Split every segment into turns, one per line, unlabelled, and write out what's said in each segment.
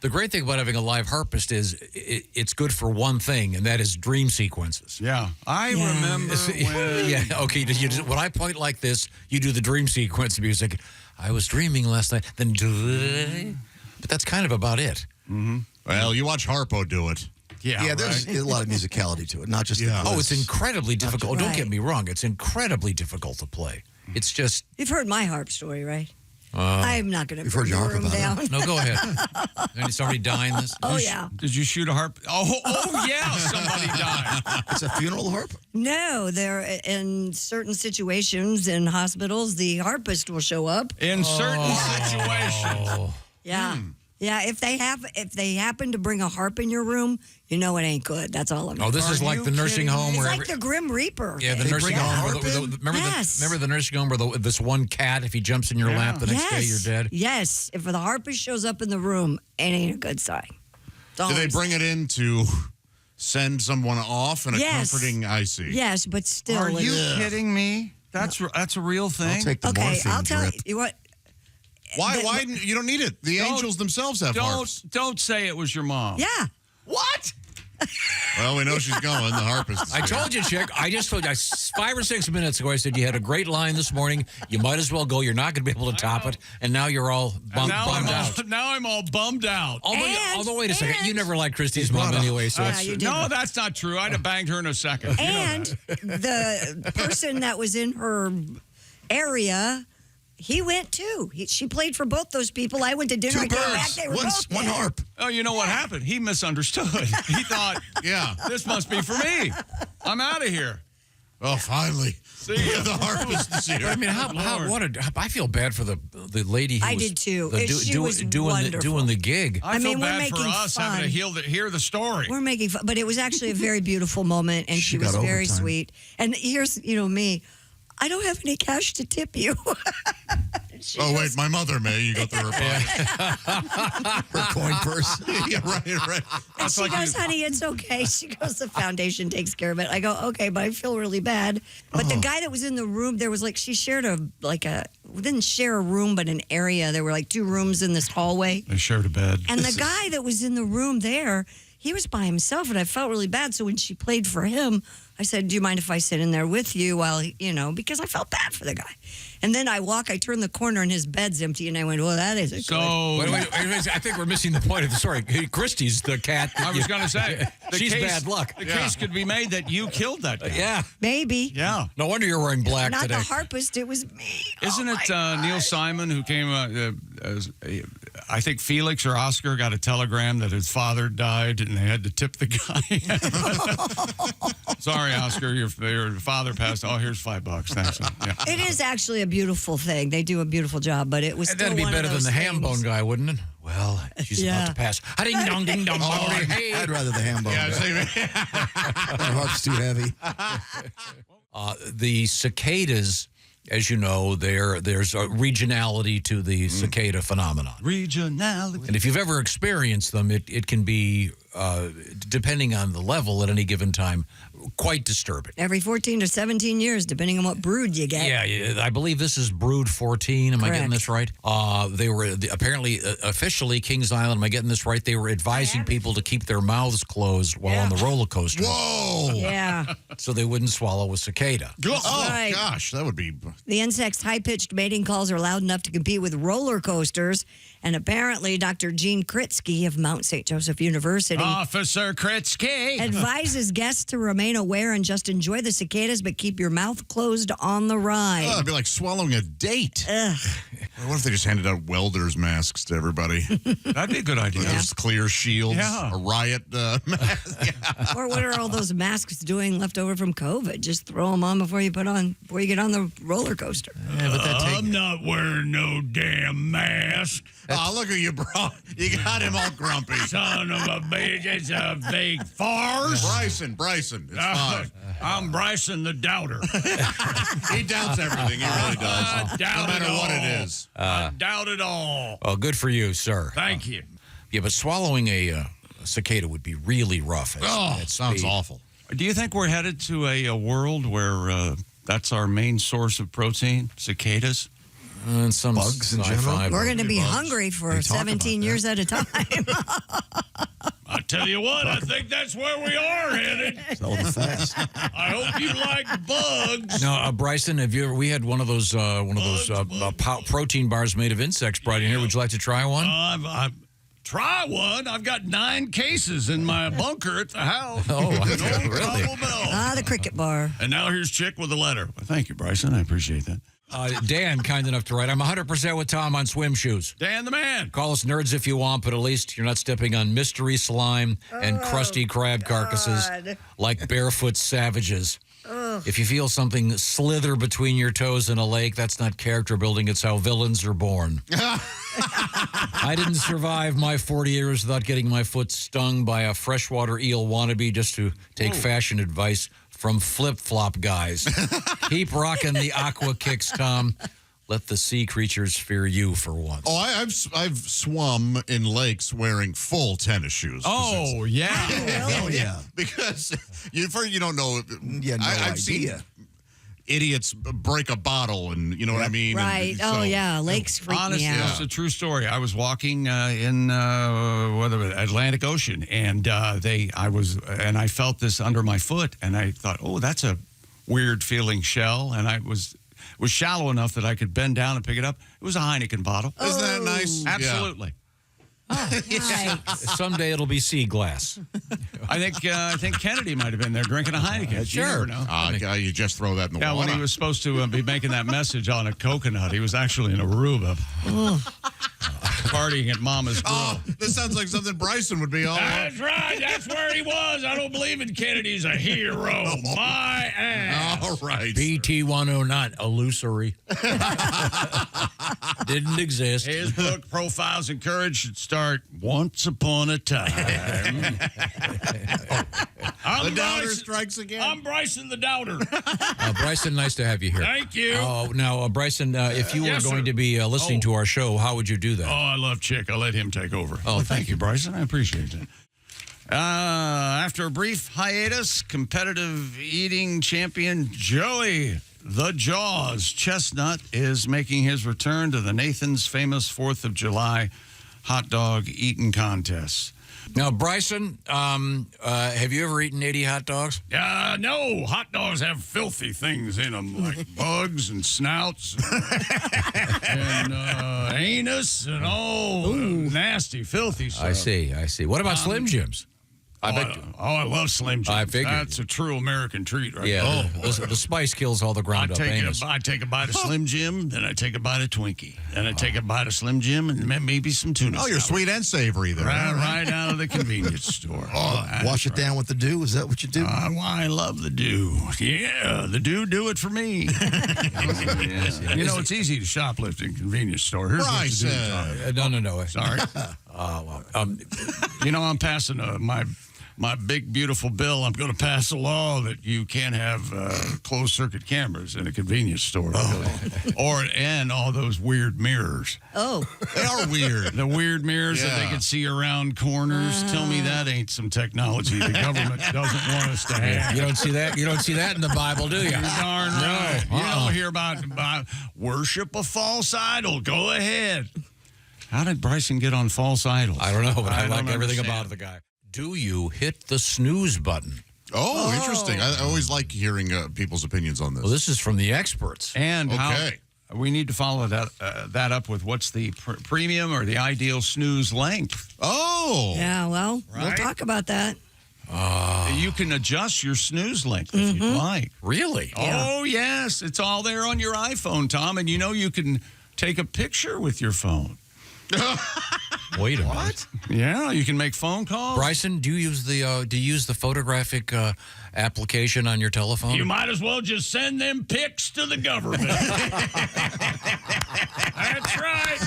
The great thing about having a live harpist is it's good for one thing, and that is dream sequences.
Yeah. I remember when...
Yeah, okay. When I point like this, you do the dream sequence music. I was dreaming last night. Then, but that's kind of about it.
Mm-hmm. Well, you watch Harpo do it.
Yeah, there's a lot of musicality to it, not just the
Oh, it's incredibly difficult. Don't get me wrong. It's incredibly difficult to play. It's just...
You've heard my harp story, right? I'm not going to burn your room down.
No, go ahead. And somebody dying this?
Oh, yeah.
Did you shoot a harp? Oh yeah, somebody died.
It's a funeral harp?
No, there in certain situations in hospitals, the harpist will show up.
In certain situations.
Yeah. Yeah, if they happen to bring a harp in your room, you know it ain't good. That's all I'm saying.
Oh, this is like the nursing home.
It's
where
like the Grim Reaper.
Yeah, the nursing home. Remember the nursing home where this one cat, if he jumps in your lap the next day, you're dead?
Yes. If the harpist shows up in the room, it ain't a good sign.
Do they bring it in to send someone off in a comforting IC?
Yes, but still.
Are you kidding me? That's a real thing?
I'll take the morphine
I'll tell you what.
Why? You don't need it. The angels themselves have harps.
Don't say it was your mom.
Yeah.
What? Well, we know she's going. The harpist.
I told you, Chick. I just told you 5 or 6 minutes ago. I said you had a great line this morning. You might as well go. You're not going to be able to top it. And now you're all bummed out.
Now I'm all bummed out.
Although, wait a second. You never liked Christy's mom anyway. So
no, that's not true. I'd have banged her in a second.
And the person that was in her area, he went too. She played for both those people. I went to dinner.
2
I came back.
birds.
They were both
One
dead.
harp.
Oh, you know what happened? He misunderstood. He thought, this must be for me. I'm out of here.
Oh, finally.
See ya.
The harpist is here.
I mean, I feel bad for the lady who
I
was
did too.
She was doing the gig.
I feel
mean, we're
bad for
making
us
fun.
having to hear the story.
We're making fun, but it was actually a very beautiful moment, and she was
got
very
overtime.
sweet. And here's, me, I don't have any cash to tip you.
Wait, my mother may. You got the reply.
Her coin purse.
Yeah, right.
And she goes, honey, it's okay. She goes, the foundation takes care of it. I go, okay, but I feel really bad. But the guy that was in the room, there was she shared we didn't share a room, but an area. There were 2 rooms in this hallway.
They shared a bed.
And the guy that was in the room there, he was by himself, and I felt really bad. So when she played for him, I said, do you mind if I sit in there with you while, because I felt bad for the guy. And then I turn the corner, and his bed's empty, and I went, well, that isn't good.
Wait, I think we're missing the point of the story. Christy's the cat.
I was going to say,
she's bad luck.
The case could be made that you killed that guy.
Yeah.
Maybe.
Yeah.
No wonder you're wearing black
Not
today.
the harpist, it was me.
Isn't it Neil Simon who came, I think Felix or Oscar got a telegram that his father died and they had to tip the guy. Sorry, Oscar, your father passed. Oh, here's $5. Thanks. Yeah.
It is actually a beautiful thing. They do a beautiful job, but it was still
That'd be
one
better
of
than
those
the ham bone
things.
guy, wouldn't it? Well, she's about to pass. Ding dong, ding dong.
I'd rather the ham bone.
Yeah,
That harp's too heavy.
The cicadas, as you know, there's a regionality to the cicada phenomenon.
Regionality.
And if you've ever experienced them, it can be, depending on the level at any given time, quite disturbing.
Every 14 to 17 years, depending on what brood you get.
Yeah, I believe this is brood 14. Am I getting this right? They were apparently, officially, Kings Island, am I getting this right? They were advising people to keep their mouths closed while on the roller coaster.
Whoa!
Yeah.
So they wouldn't swallow a cicada.
Oh,
right.
gosh, that would be...
The insect's high-pitched mating calls are loud enough to compete with roller coasters. And apparently, Dr. Gene Kritsky of Mount St. Joseph University
Officer Kritsky
advises guests to remain aware and just enjoy the cicadas, but keep your mouth closed on the ride.
it'd be like swallowing a date.
Ugh.
What if they just handed out welders' masks to everybody?
That'd be a good idea.
Those clear shields,
Yeah.
a riot mask.
Or what are all those masks doing left over from COVID? Just throw them on before you get on the roller coaster.
Yeah, but
I'm not wearing no damn mask.
Oh, look who you brought. You got him all grumpy.
Son of a bitch, it's a big farce.
Bryson. It's fine.
I'm Bryson the doubter.
He doubts everything. He really does.
Doubt
No matter
it
what
all.
it is.
I doubt it all.
Oh, good for you, sir.
Thank you.
Yeah, but swallowing a cicada would be really rough.
It sounds awful.
Do you think we're headed to a world where that's our main source of protein, cicadas?
And some
Bugs in
sci-fi
general?
We're going to be
bugs.
hungry for
They talk about
17
that.
years at a time.
I tell you what, I think that's where we are headed.
So fast.
I hope you like bugs.
Now, Bryson, have you ever? We had one of those protein bars made of insects brought in here. Would you like to try one?
I've try one. I've got 9 cases in my bunker at the house.
Oh,
No
really?
trouble.
The cricket bar.
And now here's Chick with a letter. Well, thank you, Bryson. I appreciate that.
Dan, kind enough to write. I'm 100% with Tom on swim shoes.
Dan the man.
Call us nerds if you want, but at least you're not stepping on mystery slime and crusty crab carcasses like barefoot savages. If you feel something slither between your toes in a lake, that's not character building. It's how villains are born. I didn't survive my 40 years without getting my foot stung by a freshwater eel wannabe just to take fashion advice from flip-flop guys. Keep rocking the aqua kicks, Tom. Let the sea creatures fear you for once.
Oh, I've swum in lakes wearing full tennis shoes.
Oh, yeah.
Oh, yeah.
Because you don't know.
You had no
I've
idea.
seen idiots break a bottle, and you know what I mean.
Right.
And so,
Lakes freak
Honestly,
me out.
it's a true story. I was walking in Atlantic Ocean, and I felt this under my foot, and I thought, oh, that's a weird feeling shell, and I was shallow enough that I could bend down and pick it up. It was a Heineken bottle.
Isn't that nice?
Absolutely.
Someday it'll be sea glass.
I think Kennedy might have been there drinking a Heineken.
Sure.
You never know.
Yeah. You just throw that in the
Yeah,
water.
when he was supposed to be making that message on a coconut, he was actually in Aruba. Partying at Mama's Grill.
Oh, this sounds like something Bryson would be all over.
That's right. That's where he was. I don't believe in Kennedy's a hero. My ass.
All right.
BT-10, not illusory. Didn't exist.
His book, Profiles in Courage, should start once upon a time.
The doubter strikes again.
I'm Bryson the Doubter.
Bryson, nice to have you here.
Thank you.
Now, Bryson, if you
Yes,
were going
sir.
to be listening to our show, how would you do that?
Oh, I love Chick. I'll let him take over. Oh, thank you, Bryson. I appreciate that. After a brief hiatus, competitive eating champion Joey the Jaws Chestnut is making his return to the Nathan's famous 4th of July hot dog eating contest.
Now, Bryson, have you ever eaten 80 hot dogs?
No, hot dogs have filthy things in them, like bugs and snouts and anus and all nasty, filthy stuff.
I see. What about Slim Jims?
I love Slim Jims.
I figured.
That's a true American treat, right?
Yeah,
there.
the spice kills all the ground up anus.
I take a bite of Slim Jim, then I take a bite of Twinkie, then I take a bite of Slim Jim, and maybe some tuna.
Oh, you're
salad.
sweet and savory there.
Right out of the convenience store.
Wash it down with the dew. Is that what you do?
I love the dew. Yeah, the dew do it for me. You know, it's easy to shoplift in convenience store. Here's what to do, Tom.
No.
Sorry. You know, I'm passing my big, beautiful bill. I'm going to pass a law that you can't have closed-circuit cameras in a convenience store. And all those weird mirrors.
Oh.
They are weird.
The weird mirrors that they
Yeah.
can see around corners. Tell me that ain't some technology the government doesn't want us to have.
You don't see that. You don't see that in the Bible, do you?
You're darn right.
No.
You don't hear about worship a false idol. Go ahead. How did Bryson get on false idols?
I don't know, but I like
don't
everything
understand.
about the guy. Do you hit the snooze button?
Oh, interesting. I always like hearing people's opinions on this.
Well, this is from the experts.
And
Okay.
we need to follow that up with what's the premium or the ideal snooze length.
Oh.
Yeah, well, we'll
Right.
talk about that.
You can adjust your snooze length if you'd like.
Really?
Oh, yes. It's all there on your iPhone, Tom. And you can take a picture with your phone.
Wait a minute.
Yeah, you can make phone calls.
Bryson, do you use the photographic application on your telephone?
You might as well just send them pics to the government. That's right.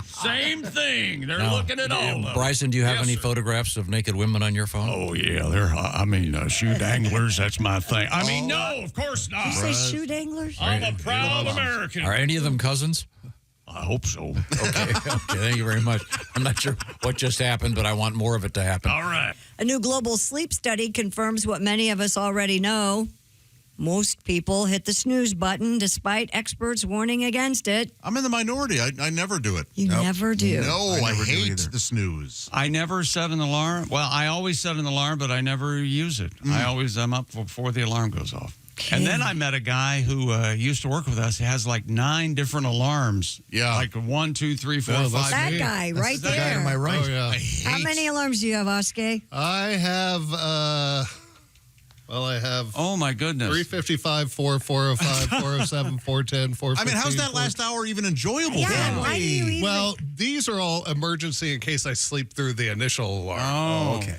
Same thing. They're looking at all of them.
Bryson, do you have
Yes,
any
sir.
photographs of naked women on your phone?
Oh, yeah. Shoe danglers, that's my thing. No, of course not.
Did you say shoe danglers?
I'm a proud American.
Are any of them cousins?
I hope so.
Okay, thank you very much. I'm not sure what just happened, but I want more of it to happen.
All right.
A new global sleep study confirms what many of us already know. Most people hit the snooze button despite experts warning against it.
I'm in the minority. I never do it.
You never do.
No, I
never do
hate
either.
the snooze.
I never set an alarm. Well, I always set an alarm, but I never use it. I'm up before the alarm goes off. And then I met a guy who used to work with us. He has like 9 different alarms.
Yeah.
Like 1, 2, 3, 4,
Oh,
5.
that's
That
me.
guy right
The guy on my
there.
right.
Oh, yeah.
How many alarms do you have, Oscar?
I have, I have
Oh, my goodness.
355, 405, 407, 410, 415.
I mean, how's that last hour even enjoyable?
Yeah,
for
why do
you?
you even...
Well, these are all emergency in case I sleep through the initial alarm.
Oh,
Okay.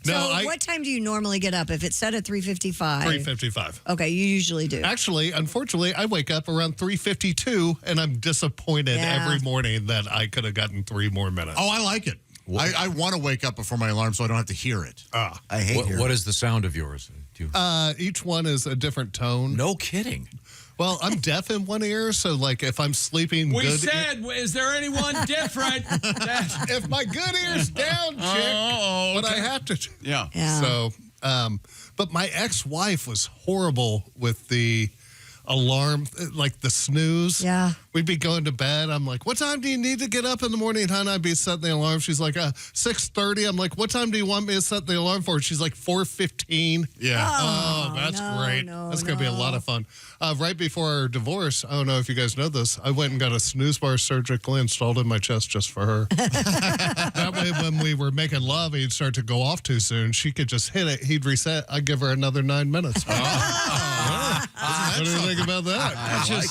so
No,
what time do you normally get up? If it's set at 3:55?
355.
Okay, you usually do.
Actually, unfortunately, I wake up around 3:52, and I'm disappointed
Yeah.
every morning that I could have gotten 3 more minutes.
Oh, I like it. I want to wake up before my alarm so I don't have to hear it.
I hate hearing
What is the sound of yours? Do you,
Each one is a different tone.
no kidding.
Well, I'm deaf in one ear, so like if I'm sleeping
We
good,
said, is there anyone different?
if my good ear's down, chick, but I have to.
Yeah.
Yeah.
So, but my ex-wife was horrible with the alarm, like the snooze.
Yeah.
We'd be going to bed. I'm like, what time do you need to get up in the morning, hon? I'd be setting the alarm. She's like, 6:30. I'm like, what time do you want me to set the alarm for? She's like, 4:15.
Yeah.
Oh, that's
no,
great.
no,
That's going to be a lot of fun. Right before our divorce, I don't know if you guys know this, I went and got a snooze bar surgically installed in my chest just for her. That way, when we were making love, he'd start to go off too soon. She could just hit it. He'd reset. I'd give her another 9 minutes. What do you think about that?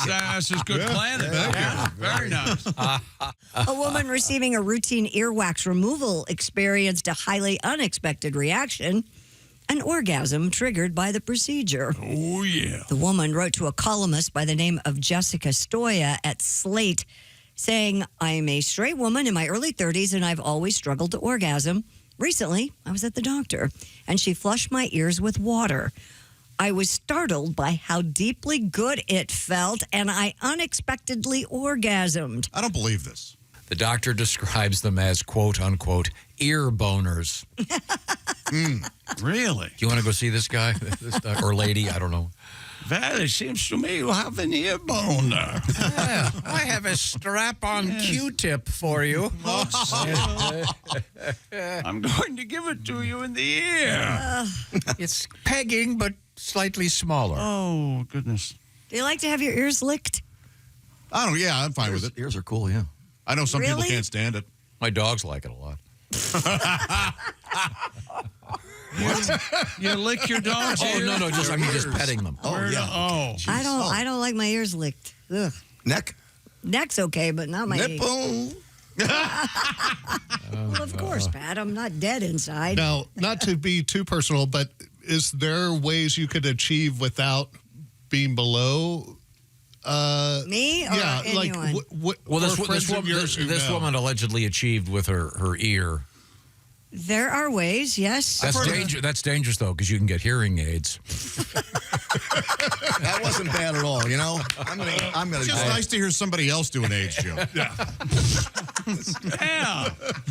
That's just good planning. Yeah, very nice.
A woman receiving a routine earwax removal experienced a highly unexpected reaction, an orgasm triggered by the procedure.
Oh, yeah.
The woman wrote to a columnist by the name of Jessica Stoya at Slate, saying, I'm a straight woman in my early 30s and I've always struggled to orgasm. Recently, I was at the doctor and she flushed my ears with water. I was startled by how deeply good it felt and I unexpectedly orgasmed.
I don't believe this.
The doctor describes them as quote unquote ear boners.
Really?
Do you want to go see this guy or lady? I don't know.
Well, it seems to me you have an ear boner.
Yeah, I have a strap-on Q-tip for you.
I'm going to give it to you in the ear.
It's pegging, but slightly smaller.
Oh, goodness.
Do you like to have your ears licked?
I don't. Yeah, I'm fine with it.
Ears are cool, yeah.
I know some people
Really?
can't stand it.
My dogs like it a lot.
You lick your dog's
Oh,
ear?
no, just petting them.
Oh, yeah.
Oh.
I don't like my ears licked. Ugh.
Neck?
Neck's okay, but not my
Nipple.
Well, of course, Pat. I'm not dead inside.
Now, not to be too personal, but is there ways you could achieve without being below?
Me or
Yeah, like
anyone?
Well, this
friends of yours who know.
woman allegedly achieved with her ear.
There are ways, yes.
That's dangerous, though, because you can get hearing aids.
That wasn't bad at all, you know? I'm gonna
It's just nice to hear somebody else do an age joke.
Yeah.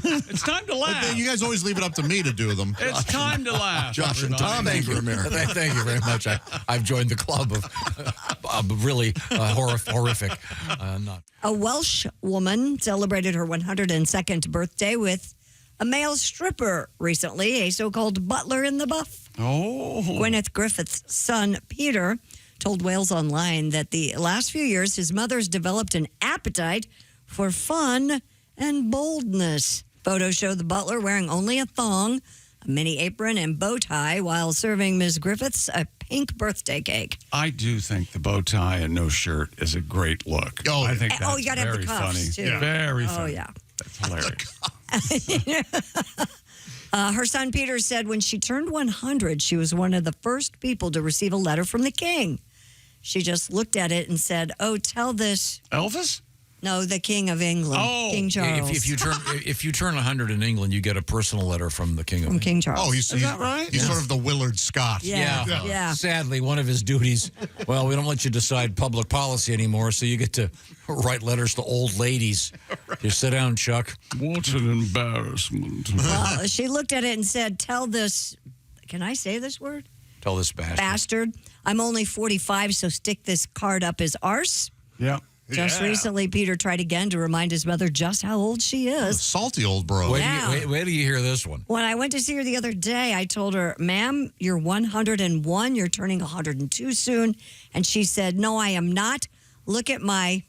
It's time to laugh.
You guys always leave it up to me to do them.
It's time to laugh.
Josh and
everybody.
Tom Anchor America.
Thank you very much. I've joined the club of really horrific. Not.
A Welsh woman celebrated her 102nd birthday with a male stripper recently, a so-called butler in the buff.
Oh.
Gwyneth Griffith's son, Peter, told Wales Online that the last few years his mother's developed an appetite for fun and boldness. Photos show the butler wearing only a thong, a mini apron, and bow tie while serving Ms. Griffiths a pink birthday cake.
I do think the bow tie and no shirt is a great look.
Oh,
I think
Oh,
that's
you gotta have the
very
cuffs,
funny.
too.
Yeah. Very
Oh,
funny.
yeah.
That's hilarious.
Her son Peter said when she turned 100, she was one of the first people to receive a letter from the king. She just looked at it and said, "Oh, tell this."
Elvis?
No, the King of England,
Oh.
King Charles.
If you turn 100 in England, you get a personal letter from the King of
from King Charles.
Oh, he's
that right?
He's sort of the Willard Scott.
yeah.
Sadly, one of his duties, well, we don't let you decide public policy anymore, so you get to write letters to old ladies. Just sit down, Chuck.
What an embarrassment.
Well, she looked at it and said, "Tell this." Can I say this word?
Tell this bastard.
Bastard. I'm only 45, so stick this card up his arse.
Yep.
Just recently, Peter tried again to remind his mother just how old she is.
Salty old bro.
Wait,
Yeah.
wait till you hear this one.
When I went to see her the other day, I told her, ma'am, you're 101. You're turning 102 soon. And she said, no, I am not. Look at my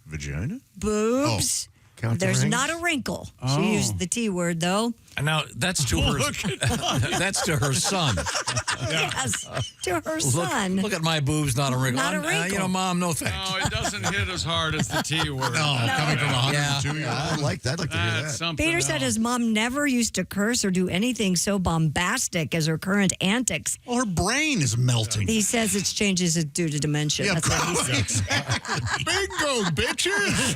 Vagina?
boobs.
Count the
There's
rings?
not a wrinkle.
Oh.
She used the T word, though.
Now, that's to her. That's to her son.
Yes, to her son.
Look at my boobs, not a wrinkle.
Not a wrinkle.
Mom, no thanks.
No, it doesn't hit as hard as the T word.
Coming from 102 years
I like that. I'd like to hear
That's
that.
something
Peter said
else.
his mom never used to curse or do anything so bombastic as her current antics.
Well, her brain is melting.
He says it's changes it due to dementia.
Yeah,
That's what he said.
exactly. Bingo, bitches.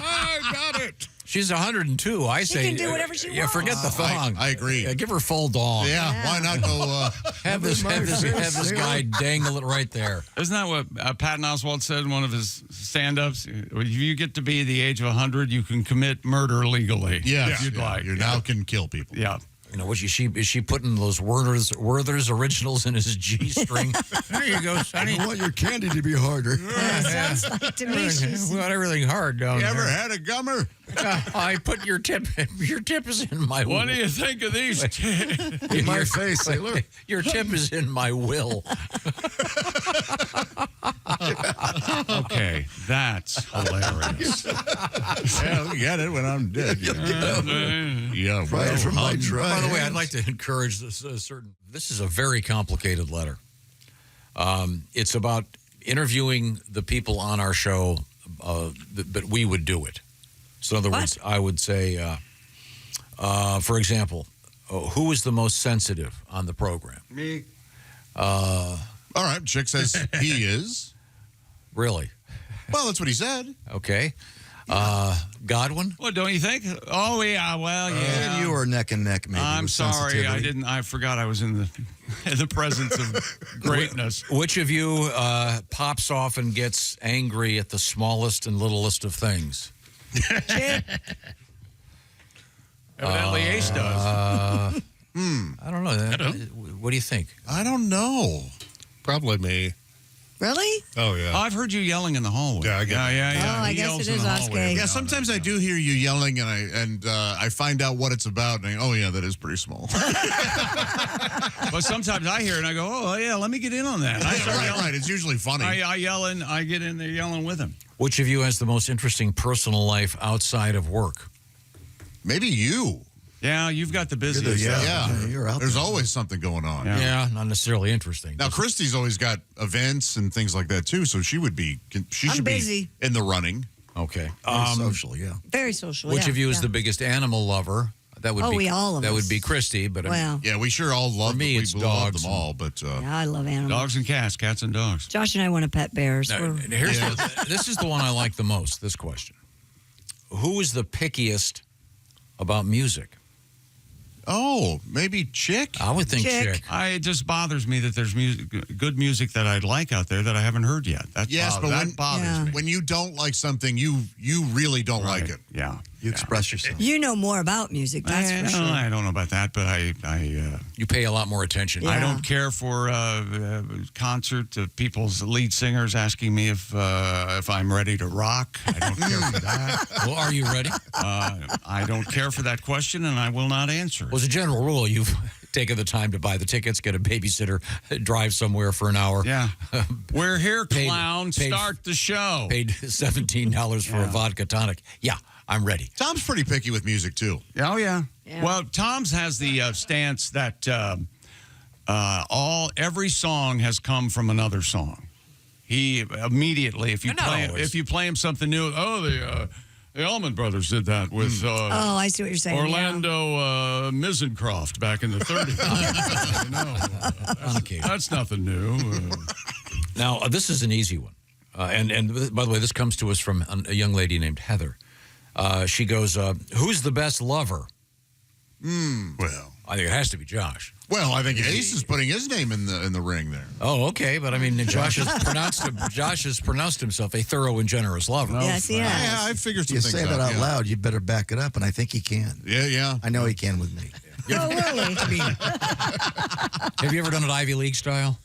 I got it.
She's 102. I say
can do whatever she
Yeah, forget the thong.
I agree.
Yeah, give her full dong.
Yeah, why not go?
Have this guy dangle it right there.
Isn't that what Patton Oswalt said in one of his stand-ups? If you get to be the age of 100, you can commit murder legally.
Yes,
if you'd like.
You now can kill people.
Yeah.
You know, is she putting those Werther's originals in his G-string? There you go, Sonny.
I want your candy to be harder.
Sounds like to me she's
We got everything hard down
You
there.
ever had a gummer?
I put your tip. Your tip is in my.
What do you think of these?
In my face, say, look.
Your tip is in my will.
Okay, that's hilarious.
Yeah, we get it when I'm dead. Yeah,
Right from my
By
dry
the way, I'd
hands.
like to encourage this certain. This is a very complicated letter. It's about interviewing the people on our show that we would do it. So, in other words, I would say, for example, who is the most sensitive on the program?
Me.
All right, Chick says he is.
Really?
Well, that's what he said.
Okay. Godwin?
Well, don't you think? Oh, yeah. Well, yeah.
You are neck and neck, maybe.
I'm
with
sorry. I
sensitivity.
didn't. I forgot I was in the in the presence of greatness.
Which of you pops off and gets angry at the smallest and littlest of things?
Evidently, Ace does.
I don't know. What do you think?
I don't know.
Probably me.
Really?
Oh, yeah.
I've heard you yelling in the hallway.
Yeah, I get
yeah.
Oh, I
He
guess
yells
it
in
is
the
us,
hallway
Kay.
every
Yeah,
now and
sometimes
then.
I do hear you yelling, and I find out what it's about, and oh yeah, that is pretty small.
But sometimes I hear it and I go, oh, yeah, let me get in on that. I start yelling.
right. It's usually funny.
I yell in, I get in there yelling with him.
Which of you has the most interesting personal life outside of work?
Maybe you.
Yeah, you've got the busiest.
Yeah,
you're out
There's
there.
always something going on.
Yeah.
Yeah, not necessarily interesting.
Now, Christy's always got events and things like that too, so she should be
busy.
in the running.
Okay.
Very social, yeah.
Very social.
Which
yeah,
of you is
yeah.
the biggest animal lover? That would
Oh,
be
we all of
that
us.
would be Christy, but I mean,
Well,
Yeah, we sure all love.
For me,
we
it's
love
dogs
them all, but
yeah, I love animals.
Dogs and cats and dogs.
Josh and I want to pet bears.
now,
We're-
here's this is the one I like the most. This question: who is the pickiest about music?
oh, maybe Chick.
I would think
Chick.
Chick.
It just bothers me that there's good music that I'd like out there that I haven't heard yet.
Yes, but
that
when-
bothers
Yeah.
me.
When you don't like something, you really don't like it.
Yeah.
You express yourself.
You know more about music, that's for sure.
I don't know about that, but
You pay a lot more attention.
Yeah.
I don't care for concert of people's lead singers asking me if I'm ready to rock. I don't care for that.
Well, are you ready?
I don't care for that question, and I will not answer it.
Well, as a general rule, you've taken the time to buy the tickets, get a babysitter, drive somewhere for an hour.
Yeah. We're here,
Paid-
clown.
paid-
Start the show.
Paid $17 for a vodka tonic. Yeah, I'm ready.
Tom's pretty picky with music too.
Oh, yeah.
Yeah.
Well, Tom's has the stance that every song has come from another song. He immediately, if you
Not always.
play him something new, the Allman Brothers did that with
Oh, I see what you're saying.
Orlando Misencroft back in the 30s.
On occasion.
That's nothing new.
Now, this is an easy one. And by the way, this comes to us from a young lady named Heather. She goes, who's the best lover?
Well,
I think it has to be Josh.
I think Ace is putting his name in the ring there.
Oh, okay. But I mean, Josh has pronounced himself a thorough and generous lover.
Yes, he
Yeah,
has.
I figured some
You
things
say that out
yeah.
loud, you better back it up, and I think he can.
Yeah.
I know he can with me.
Oh, really?
Have you ever done it Ivy League style?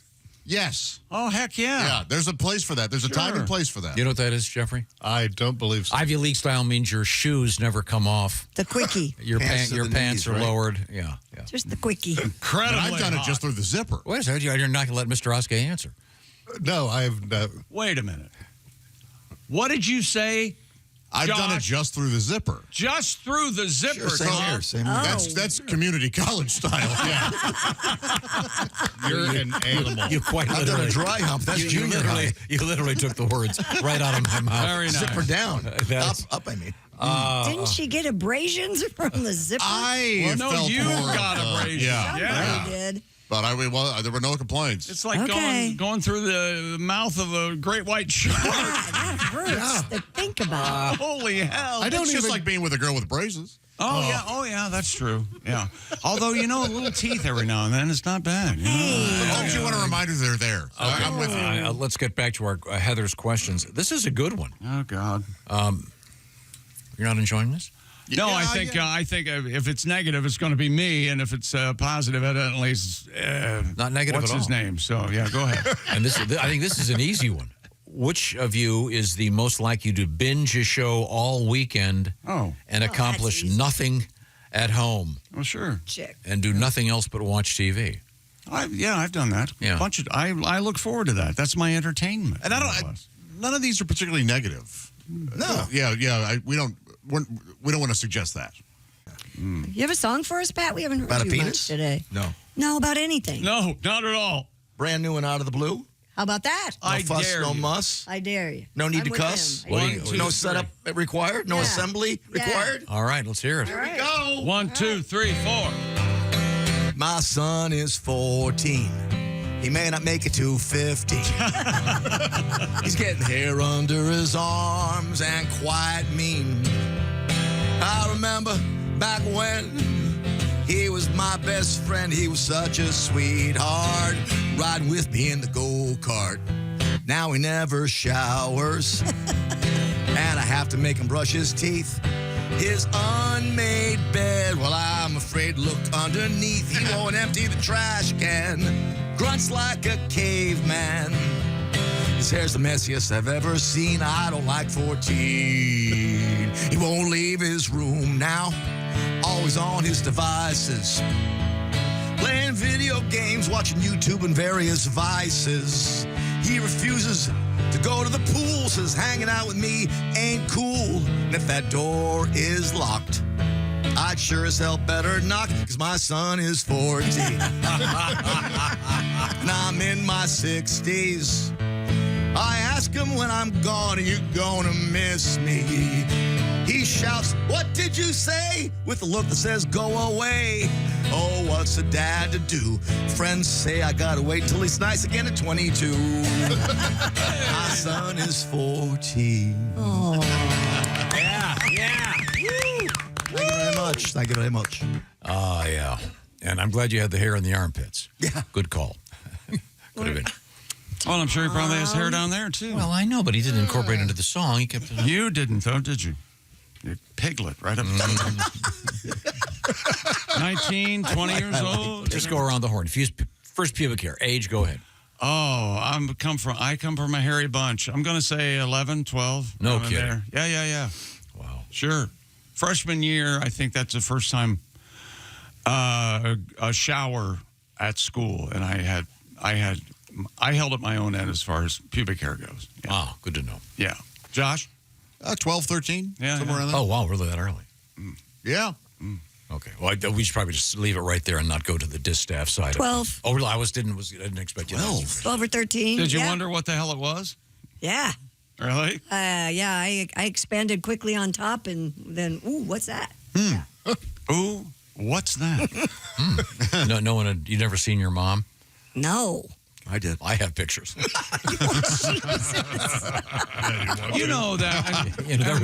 Yes.
Oh, heck yeah.
Yeah, there's a place for that. There's a time and place for that.
You know what that is, Jeffrey?
I don't believe so.
Ivy League style means your shoes never come off.
The quickie.
Your
Pants to
your
the
pants
knees,
are
right?
lowered. Yeah.
Just the quickie.
But
Incredibly
I've done it
hot.
just through the zipper.
Wait a second. You're not going to let Mr. Oskey answer.
No, I've
Wait a minute. What did you say?
I've done it
Josh.
just through the zipper.
Just through the zipper.
Sure, same
Tom.
here. Same here.
Oh.
That's community college style. Yeah.
you're an animal.
You quite
I've done a
literally.
dry hump. That's
You
junior high.
literally took the words right out of my mouth.
Very nice.
Zipper down.
That's-
Up, I mean.
Didn't she get abrasions from the zipper?
I
Well, no,
felt
you
more
got abrasions.
Yeah.
Somebody did.
But there were no complaints.
It's like
Okay.
going through the mouth of a great white shark.
That hurts to think about.
Holy hell.
It's just like being with a girl with braces.
Oh yeah, that's true. Yeah. Although, a little teeth every now and then is not bad. You know?
As long as you want a reminder they're there. So I'm with you.
Let's get back to our Heather's questions. This is a good one.
Oh, God.
You're not enjoying this?
No,
Yeah,
I think if it's negative, it's going to be me, and if it's positive, evidently, it's
Not negative
what's
at
his
all.
name? So yeah, go ahead.
And I think this is an easy one. Which of you is the most likely to binge a show all weekend and accomplish
that's easy.
nothing at home
Well, sure.
Chick.
and do nothing else but watch TV?
I've done that.
Yeah.
I look forward to that. That's my entertainment.
And none of these are particularly negative.
No.
We don't want to suggest that.
You have a song for us, Pat? We haven't heard
About a
you
penis?
much today.
No.
No, about anything.
No, not at all.
Brand new and out of the blue.
How about that?
No
I
fuss,
dare
no
you.
muss.
I dare you.
No need
I'm
to
with
cuss.
him.
What do
I
you-
am.
No setup required. No
Yeah.
assembly
Yeah.
required.
All right, let's hear it.
All right.
Go.
1, 2, 3, 4.
My son is 14. He may not make it to 15. He's getting hair under his arms and quite mean. I remember back when he was my best friend. He was such a sweetheart, riding with me in the go-kart. Now he never showers, and I have to make him brush his teeth. His unmade bed, well, I'm afraid to look underneath. He won't empty the trash can, grunts like a caveman. His hair's the messiest I've ever seen. I don't like 14. He won't leave his room now, always on his devices, playing video games, watching YouTube and various vices. He refuses to go to the pool, says hanging out with me ain't cool. And if that door is locked, I'd sure as hell better knock, because my son is 14. And I'm in my 60s. I ask him when I'm gone, are you gonna miss me? He shouts, what did you say? With a look that says, go away. Oh, what's a dad to do? Friends say I gotta wait till he's nice again at 22. My son is 14.
Oh.
Yeah.
Thank you very much. Thank you very much.
Oh, yeah. And I'm glad you had the hair in the armpits.
Yeah.
Good call. Could have been.
Well, I'm sure he probably has hair down there, too.
Well, I know, but he didn't incorporate it into the song. He kept it.
You didn't, though, did you? You piglet right up there. 19, 20 years old.
Just go around the horn. First pubic hair. Age, go ahead.
Oh, I come from a hairy bunch. I'm going to say 11, 12.
No
I'm in
kidding.
there. Yeah.
Wow.
Sure. Freshman year, I think that's the first time a shower at school, and I held up my own end as far as pubic hair goes. Yeah.
Wow, good to know.
Yeah. Josh?
12, 13,
Yeah,
somewhere
yeah.
in there.
Oh, wow, really that early?
Yeah.
Okay. Well, we should probably just leave it right there and not go to the distaff side.
12.
Oh, really? I didn't expect you to answer.
12 or 13.
Did you
yeah.
wonder what the hell it was?
Yeah.
Really?
Yeah, I expanded quickly on top, and then, ooh, what's that?
Ooh, what's that?
No one had, you never seen your mom?
No.
I did.
I have pictures.
You know that.
You know,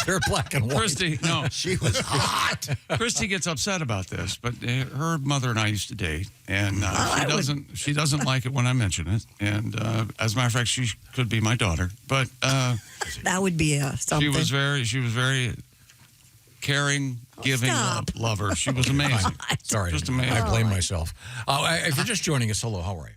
they're black and white.
Christy, no.
She was hot.
Christy gets upset about this, but her mother and I used to date, and she doesn't like it when I mention it. And as a matter of fact, she could be my daughter, but
That would be something.
she was very caring, giving
stop.
lover. She was amazing.
Sorry.
Just amazing.
I blame myself. If you're just joining us, hello, how are you?